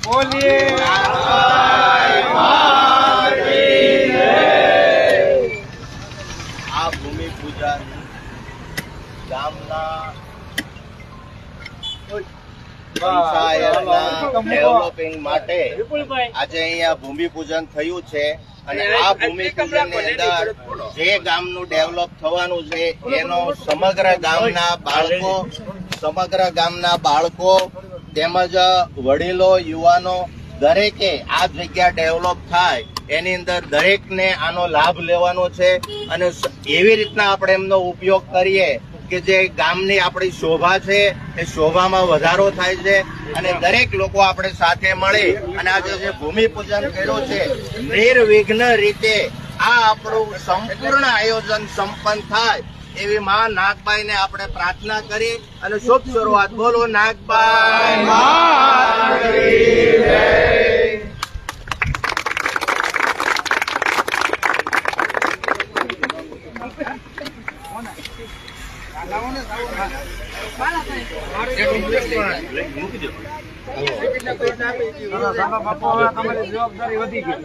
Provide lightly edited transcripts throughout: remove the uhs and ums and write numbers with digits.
બોલીએ આ ભૂમિ પૂજન ગામના ડેવલપિંગ માટે આજે અહીંયા ભૂમિ પૂજન થયું છે અને આ ભૂમિ પૂજનની અંદર જે ગામનું ડેવલપ થવાનું છે એનો સમગ્ર ગામના બાળકો તેમજ વડીલો યુવાનો દરેકે આ જગ્યા ડેવલપ થાય એની અંદર દરેકને આનો લાભ લેવાનો છે અને એવી રીતના આપણે એમનો ઉપયોગ કરીએ કે જે ગામની આપણી શોભા છે એ શોભામાં વધારો થાય છે અને દરેક લોકો આપણે સાથે મળી અને આજે જે ભૂમિ પૂજન કર્યું છે નિર્વિઘ્ન રીતે આ આપણું સંપૂર્ણ આયોજન સંપન્ન થાય એવી માં નાગબાઈ ને આપણે પ્રાર્થના કરી અને શુભ શરૂઆત. બોલો નાગબાઈ. જવાબદારી વધી ગઈ.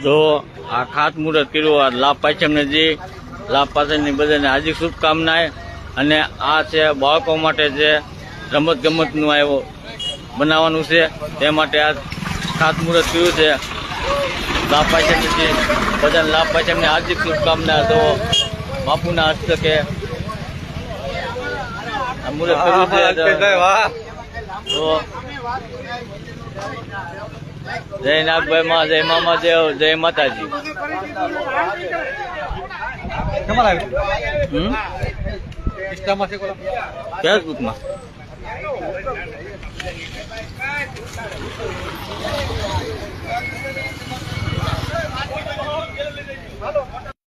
જો આ ખાતમુહૂર્ત કર્યું આ લાભ પાછળને જે લાભ પાછળની બધાને હાર્દિક શુભકામનાએ અને આ છે બાળકો માટે જે રમત ગમતનું આવ્યો બનાવવાનું છે તે માટે આ ખાતમુહૂર્ત કર્યું છે. લાભ પાછળની બધાને લાભ પાછળની હાર્દિક શુભકામના. તો બાપુના હસ્તકે આ મુહૂર્ત કર્યું છે. તો જય નાગભાઈ માં, જય મામા દેવ, જય માતાજી. ફેસબુકમાં હાલો